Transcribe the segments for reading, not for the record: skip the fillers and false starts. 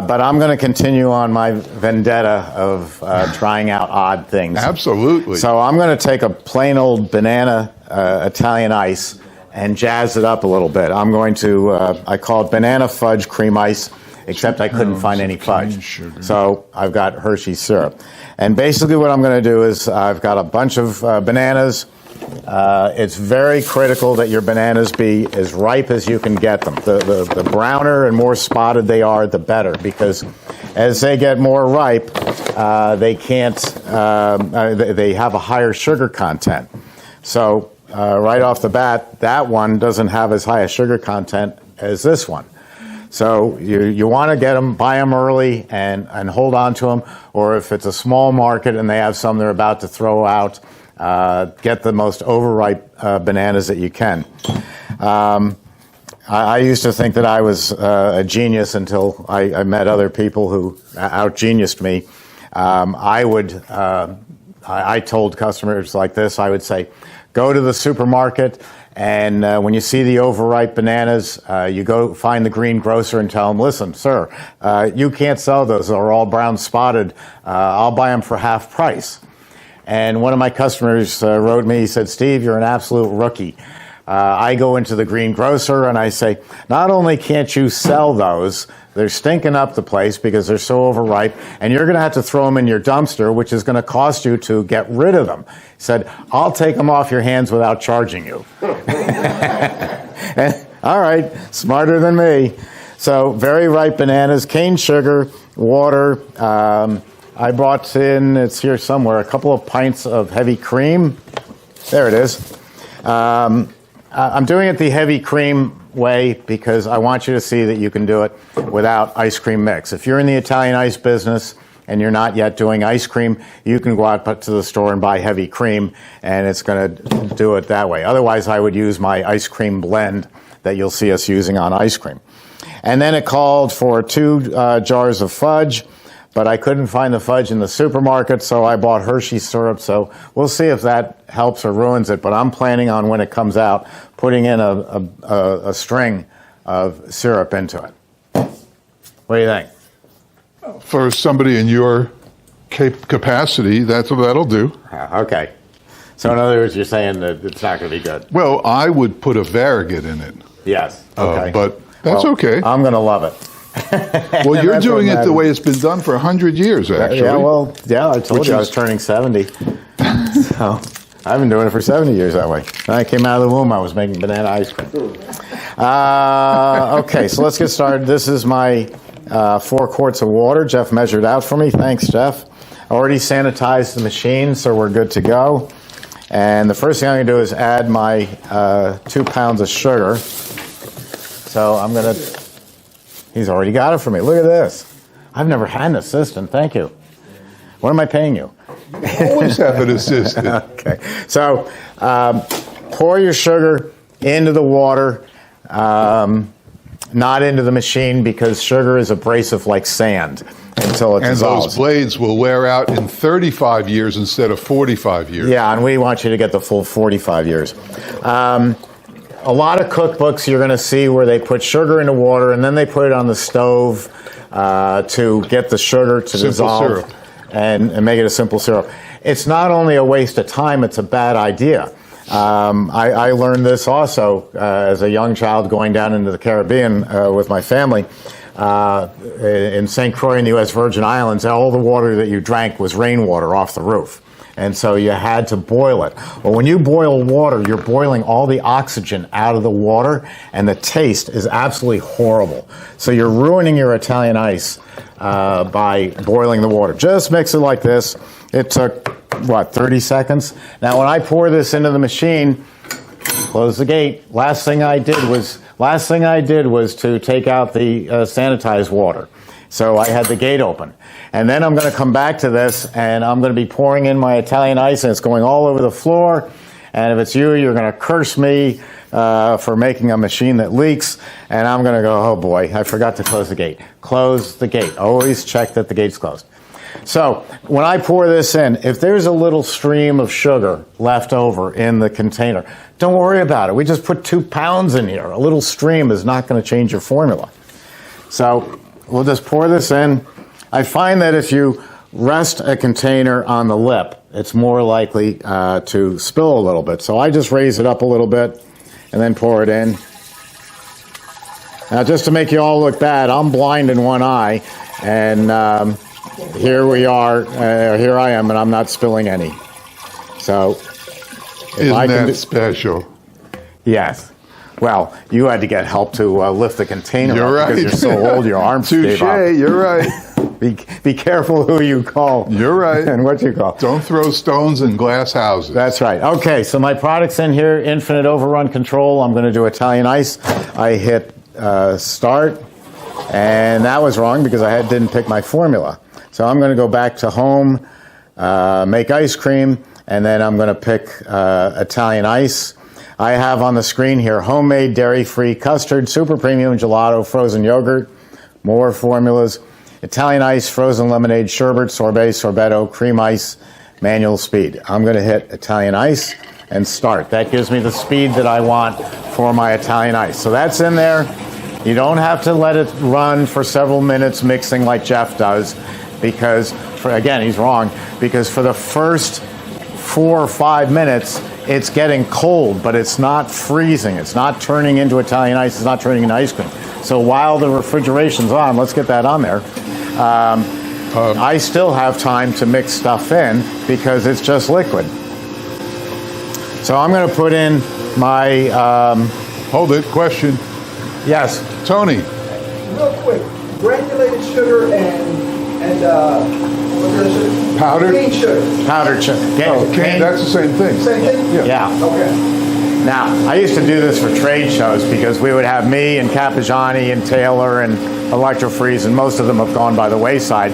But I'm going to continue on my vendetta of trying out odd things. Absolutely. So I'm going to take a plain old banana Italian ice and jazz it up a little bit. I'm going to, I call it banana fudge cream ice, except I couldn't find any fudge. So I've got Hershey's syrup. And basically what I'm going to do is I've got a bunch of bananas. It's very critical that your bananas be as ripe as you can get them. The browner and more spotted they are, the better, because as they get more ripe, they have a higher sugar content. So right off the bat, that one doesn't have as high a sugar content as this one. So you want to get them, buy them early and hold on to them, or if it's a small market and they have some they're about to throw out, get the most overripe bananas that you can. I used to think that I was a genius until I met other people who out-geniused me. I told customers like this, I would say, go to the supermarket, and when you see the overripe bananas, you go find the greengrocer and tell him, listen, sir, you can't sell those. They're all brown spotted. I'll buy them for half price. And one of my customers wrote me, he said, Steve, you're an absolute rookie. I go into the greengrocer and I say, not only can't you sell those, they're stinking up the place because they're so overripe, and you're going to have to throw them in your dumpster, which is going to cost you to get rid of them. He said, I'll take them off your hands without charging you. And, all right, smarter than me. So very ripe bananas, cane sugar, water. I brought in, it's here somewhere, a couple of pints of heavy cream. There it is. I'm doing it the heavy cream way because I want you to see that you can do it without ice cream mix. If you're in the Italian ice business and you're not yet doing ice cream, you can go out to the store and buy heavy cream, and it's going to do it that way. Otherwise, I would use my ice cream blend that you'll see us using on ice cream. And then it called for 2 jars of fudge, but I couldn't find the fudge in the supermarket, so I bought Hershey syrup. So we'll see if that helps or ruins it, but I'm planning on, when it comes out, putting in a string of syrup into it. What do you think? For somebody in your capacity, that'll do. Okay. So in other words, you're saying that it's not going to be good. Well, I would put a variegate in it. Yes. Okay. But that's okay. I'm going to love it. Well, you're doing it the way it's been done for 100 years, actually. Yeah, I told you I was turning 70. So I've been doing it for 70 years that way. When I came out of the womb, I was making banana ice cream. Okay, so let's get started. This is my 4 quarts of water. Jeff measured out for me. Thanks, Jeff. I already sanitized the machine, so we're good to go. And the first thing I'm going to do is add my 2 pounds of sugar. So I'm going to... He's already got it for me. Look at this. I've never had an assistant. Thank you. What am I paying you? You always have an assistant. Okay. So pour your sugar into the water, not into the machine, because sugar is abrasive like sand until it dissolves. And those blades will wear out in 35 years instead of 45 years. Yeah, and we want you to get the full 45 years. A lot of cookbooks you're going to see where they put sugar into water and then they put it on the stove to get the sugar to dissolve and make it a simple syrup. It's not only a waste of time, it's a bad idea. I learned this also as a young child going down into the Caribbean with my family. In St. Croix in the U.S. Virgin Islands, all the water that you drank was rainwater off the roof. And so you had to boil it. Well, when you boil water, you're boiling all the oxygen out of the water, and the taste is absolutely horrible. So you're ruining your Italian ice by boiling the water. Just mix it like this. It took, 30 seconds? Now, when I pour this into the machine, close the gate. Last thing I did was to take out the sanitized water. So I had the gate open. And then I'm going to come back to this, and I'm going to be pouring in my Italian ice, and it's going all over the floor. And if it's you, you're going to curse me for making a machine that leaks. And I'm going to go, oh boy, I forgot to close the gate. Close the gate. Always check that the gate's closed. So when I pour this in, if there's a little stream of sugar left over in the container, don't worry about it. We just put 2 pounds in here. A little stream is not going to change your formula. So we'll just pour this in. I find that if you rest a container on the lip, it's more likely to spill a little bit. So I just raise it up a little bit and then pour it in. Now, just to make you all look bad, I'm blind in one eye, and here we are. Here I am, and I'm not spilling any. So, Isn't that special? Yes. Well, you had to get help to lift the container You're up right. because you're so old, your arms gave up. Touche, you're right. Be careful who you call. You're right. And what you call. Don't throw stones in glass houses. That's right. Okay, so my product's in here, infinite overrun control. I'm going to do Italian ice. I hit start, and that was wrong because I didn't pick my formula. So I'm going to go back to home, make ice cream, and then I'm going to pick Italian ice. I have on the screen here homemade dairy-free custard, super premium gelato, frozen yogurt, more formulas, Italian ice, frozen lemonade, sherbet, sorbet, sorbetto, cream ice, manual speed. I'm going to hit Italian ice and start. That gives me the speed that I want for my Italian ice. So that's in there. You don't have to let it run for several minutes mixing like Jeff does because, again, he's wrong, because for the first 4 or 5 minutes, it's getting cold, but it's not freezing. It's not turning into Italian ice. It's not turning into ice cream. So while the refrigeration's on, let's get that on there. I still have time to mix stuff in because it's just liquid. So I'm going to put in my... Hold it. Question. Yes. Tony. Real quick, granulated sugar and what's the sugar? Powdered? Cane sugar. Powdered sugar. That's the same thing. Same thing? Yeah. Okay. Now, I used to do this for trade shows because we would have me and Cappigiani and Taylor and Electro-Freeze, and most of them have gone by the wayside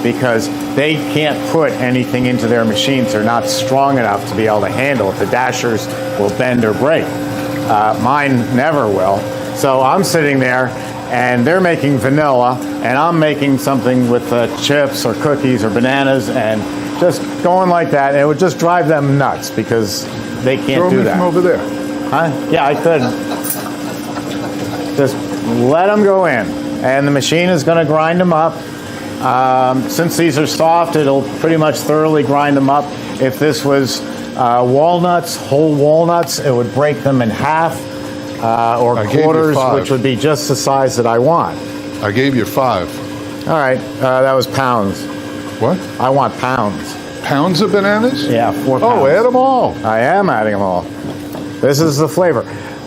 because they can't put anything into their machines. They're not strong enough to be able to handle it. The dashers will bend or break. Mine never will. So I'm sitting there, and they're making vanilla, and I'm making something with chips or cookies or bananas, and just going like that. And it would just drive them nuts because they can't Throw do me that. from over there. Huh? Yeah, I could. Just let them go in, and the machine is going to grind them up. Since these are soft, it'll pretty much thoroughly grind them up. If this was walnuts, whole walnuts, it would break them in half, or I gave you quarters, 5. which would be just the size that I want. I gave you 5. All right, that was pounds. What? I want pounds. Pounds of bananas? Yeah, 4 pounds. Oh, add them all. I am adding them all. This is the flavor.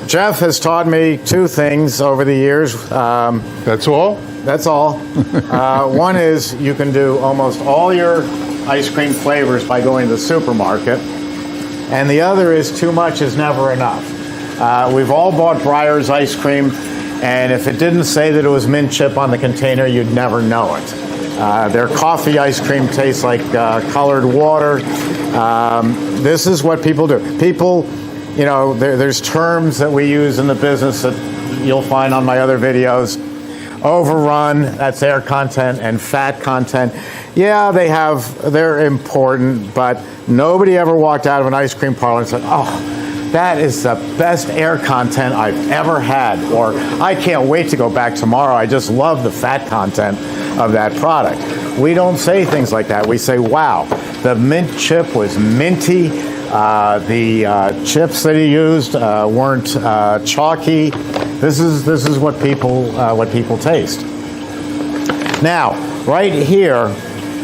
Jeff has taught me 2 things over the years. That's all? That's all. One is you can do almost all your ice cream flavors by going to the supermarket. And the other is too much is never enough. We've all bought Breyer's ice cream, and if it didn't say that it was mint chip on the container, you'd never know it. Their coffee ice cream tastes like colored water. This is what people do. People, you know, there's terms that we use in the business that you'll find on my other videos. Overrun, that's air content, and fat content. Yeah, they're important, but nobody ever walked out of an ice cream parlor and said, oh, that is the best air content I've ever had, or I can't wait to go back tomorrow. I just love the fat content of that product. We don't say things like that. We say, wow, the mint chip was minty. The chips that he used weren't chalky. This is what people taste. Now, right here,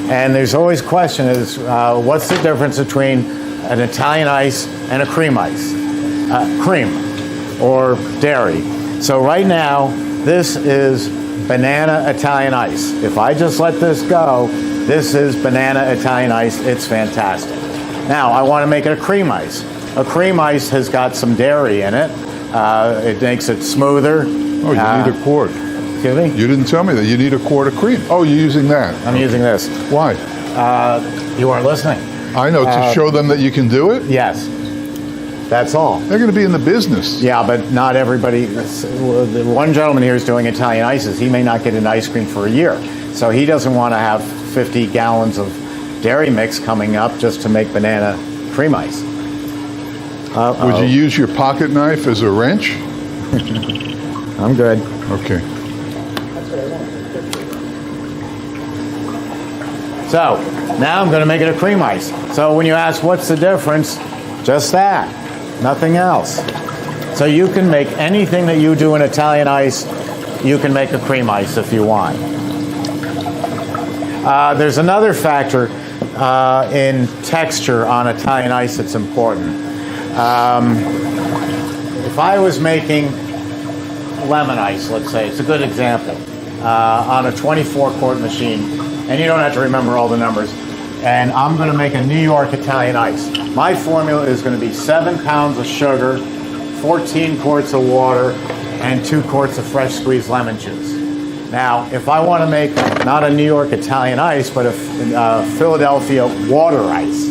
and there's always question is what's the difference between an Italian ice and a cream ice? Cream or dairy. So right now, this is banana Italian ice. If I just let this go, this is banana Italian ice. It's fantastic. Now, I want to make it a cream ice. A cream ice has got some dairy in it. It makes it smoother. Oh, you need a quart. Excuse me? You didn't tell me that. You need a quart of cream. Oh, you're using that. I'm using this. Why? You weren't listening. I know, to show them that you can do it? Yes. That's all. They're going to be in the business. Yeah, but not everybody. The one gentleman here is doing Italian ices. He may not get an ice cream for a year. So he doesn't want to have 50 gallons of dairy mix coming up just to make banana cream ice. Would you use your pocket knife as a wrench? I'm good. Okay. So now I'm going to make it a cream ice. So when you ask what's the difference, just that, nothing else. So you can make anything that you do in Italian ice, you can make a cream ice if you want. There's another factor in texture on Italian ice that's important. If I was making lemon ice, let's say, it's a good example, on a 24-quart machine, and you don't have to remember all the numbers, and I'm going to make a New York Italian ice. My formula is going to be 7 pounds of sugar, 14 quarts of water, and 2 quarts of fresh squeezed lemon juice. Now, if I want to make not a New York Italian ice, but a Philadelphia water ice,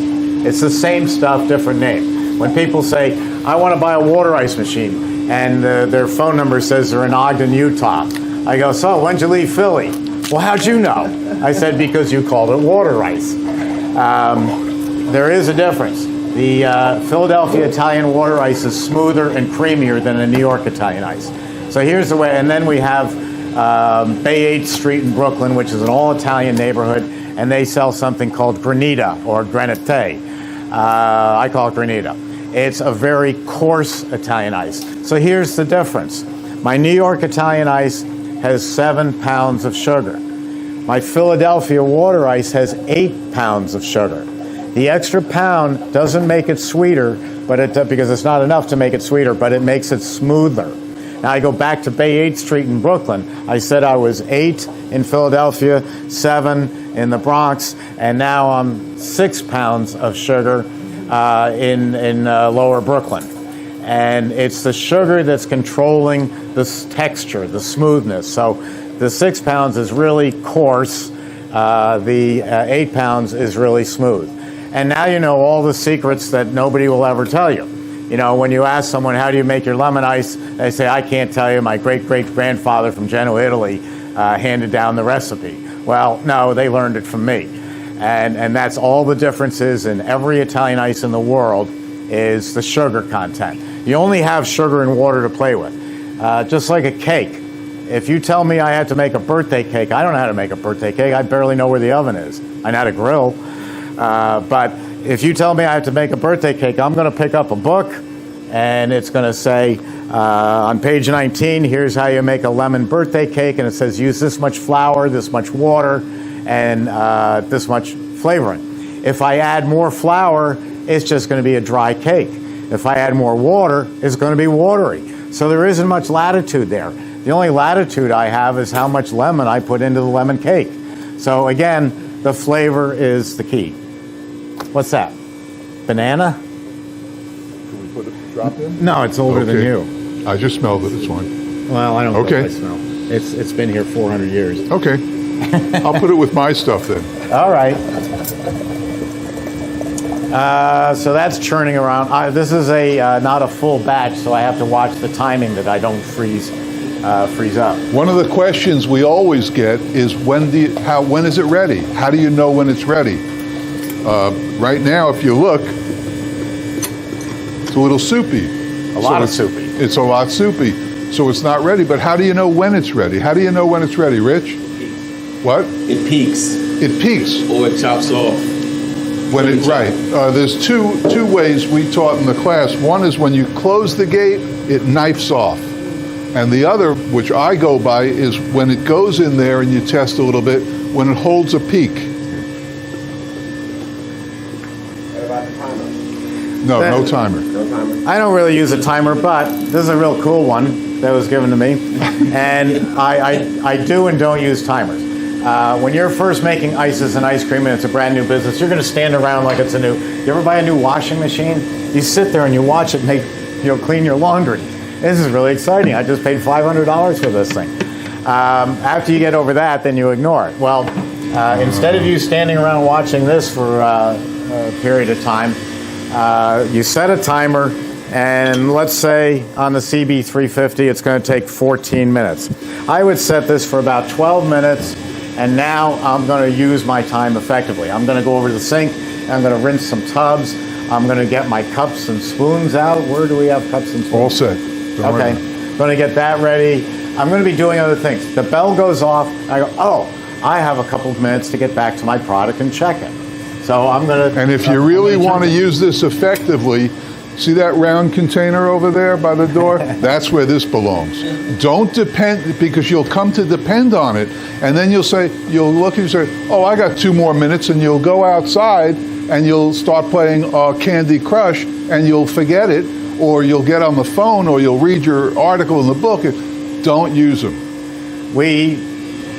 it's the same stuff, different name. When people say, I want to buy a water ice machine, and their phone number says they're in Ogden, Utah, I go, so when'd you leave Philly? Well, how'd you know? I said, because you called it water ice. There is a difference. The Philadelphia Italian water ice is smoother and creamier than a New York Italian ice. So here's the way, and then we have Bay 8th Street in Brooklyn, which is an all-Italian neighborhood, and they sell something called granita or granite. I call it granita. It's a very coarse Italian ice. So here's the difference. My New York Italian ice has 7 pounds of sugar. My Philadelphia water ice has 8 pounds of sugar. The extra pound doesn't make it sweeter, but because it's not enough to make it sweeter, but it makes it smoother. Now I go back to Bay 8th Street in Brooklyn. I said I was 8 in Philadelphia, 7 in the Bronx, and now I'm 6 pounds of sugar in lower Brooklyn. And it's the sugar that's controlling the texture, the smoothness. So the 6 pounds is really coarse. The 8 pounds is really smooth. And now you know all the secrets that nobody will ever tell you. You know, when you ask someone, how do you make your lemon ice? They say, I can't tell you. My great-great-grandfather from Genoa, Italy, handed down the recipe. Well, no, they learned it from me. And that's all the differences in every Italian ice in the world is the sugar content. You only have sugar and water to play with. Just like a cake. If you tell me I had to make a birthday cake, I don't know how to make a birthday cake. I barely know where the oven is. I know how to grill. But if you tell me I have to make a birthday cake, I'm going to pick up a book, and it's going to say, on page 19, here's how you make a lemon birthday cake, and it says use this much flour, this much water, and this much flavoring. If I add more flour, it's just going to be a dry cake. If I add more water, it's going to be watery. So there isn't much latitude there. The only latitude I have is how much lemon I put into the lemon cake. So again, the flavor is the key. What's that? Banana? Can we put a drop in? No, it's older than you. I just smelled it. It's fine. Well, I don't know Okay. what I smell. It's been here 400 years. Okay. I'll put it with my stuff then. All right. So that's churning around. This is not a full batch, so I have to watch the timing that I don't freeze up. One of the questions we always get is when is it ready? How do you know when it's ready? Right now, if you look, it's a little soupy. A lot of soupy. It's a lot soupy. So it's not ready, but how do you know when it's ready? How do you know when it's ready, Rich? What? It peaks. It peaks. Or it chops off. Right. There's two ways we taught in the class. One is when you close the gate, it knifes off. And the other, which I go by, is when it goes in there and you test a little bit, when it holds a peak. What about the timer? No timer. No timer. I don't really use a timer, but this is a real cool one that was given to me. And I do and don't use timers. When you're first making ices and ice cream and it's a brand new business, you're going to stand around like it's a new. You ever buy a new washing machine? You sit there and you watch it clean your laundry. This is really exciting. I just paid $500 for this thing. After you get over that, then you ignore it. Well, instead of you standing around watching this for a period of time, you set a timer, and let's say on the CB350, it's going to take 14 minutes. I would set this for about 12 minutes, and now I'm going to use my time effectively. I'm going to go over to the sink, and I'm going to rinse some tubs. I'm going to get my cups and spoons out. Where do we have cups and spoons? All set. Don't worry. Okay, going to get that ready. I'm going to be doing other things. The bell goes off. I go, oh, I have a couple of minutes to get back to my product and check it. So I'm going to... And if you really want to use this effectively, see that round container over there by the door? That's where this belongs. Don't depend, because you'll come to depend on it, and then you'll look and say, oh, I got 2 more minutes, and you'll go outside and you'll start playing Candy Crush, and you'll forget it, or you'll get on the phone, or you'll read your article in the book. Don't use them. We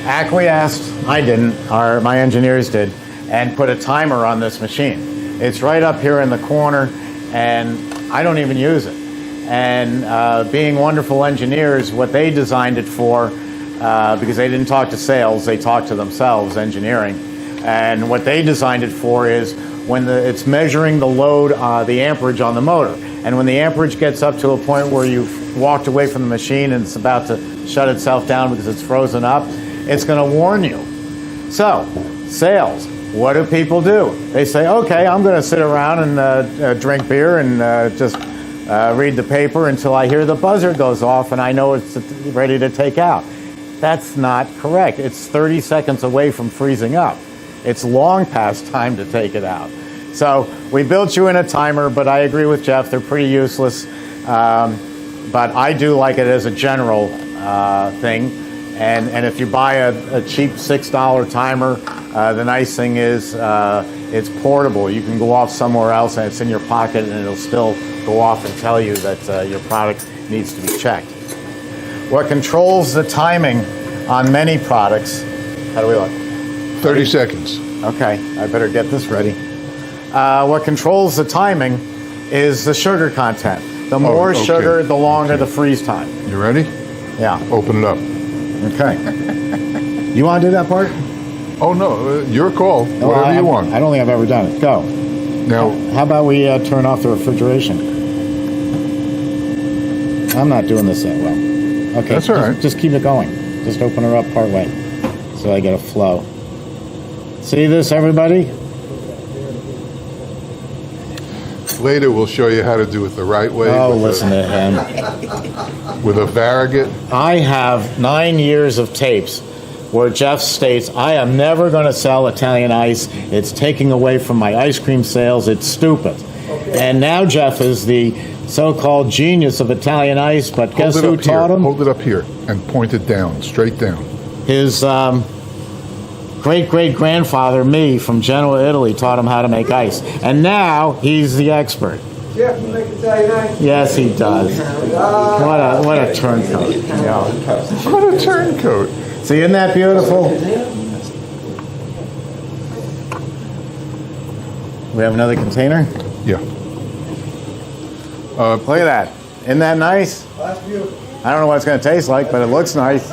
acquiesced, I didn't, my engineers did, and put a timer on this machine. It's right up here in the corner, and I don't even use it. And being wonderful engineers, what they designed it for, because they didn't talk to sales, they talked to themselves, engineering. And what they designed it for is when it's measuring the load, the amperage on the motor. And when the amperage gets up to a point where you've walked away from the machine and it's about to shut itself down because it's frozen up, it's going to warn you. So, sales. What do people do? They say, okay, I'm going to sit around and drink beer and just read the paper until I hear the buzzer goes off and I know it's ready to take out. That's not correct. It's 30 seconds away from freezing up. It's long past time to take it out. So we built you in a timer, but I agree with Jeff. They're pretty useless. But I do like it as a general thing. And if you buy a cheap $6 timer, the nice thing is it's portable. You can go off somewhere else and it's in your pocket and it'll still go off and tell you that your product needs to be checked. What controls the timing on many products, how do we look? 30 seconds. Okay, I better get this ready. What controls the timing is the sugar content. The more okay. sugar, the longer the freeze time. You ready? Yeah. Open it up. Okay. You want to do that part? Oh, no, your call. Whatever you want. I don't think I've ever done it. Go. Now, how about we turn off the refrigeration? I'm not doing this that well. Okay. That's all right. Just keep it going. Just open her up part way so I get a flow. See this, everybody? later we'll show you how to do it the right way. Oh, listen to him. With a variegate. I have 9 years of tapes where Jeff states, I am never going to sell Italian ice. It's taking away from my ice cream sales. It's stupid. And now Jeff is the so-called genius of Italian ice, but guess who taught him? Hold it up here and point it down, straight down. His great-great-grandfather, me, from Genoa, Italy, taught him how to make ice. And now he's the expert. Jeff, you make Italian ice? Yes, he does. What a turncoat. Yeah. What a turncoat. See, isn't that beautiful? We have another container? Yeah. Look at that. Isn't that nice? That's beautiful. I don't know what it's going to taste like, but it looks nice.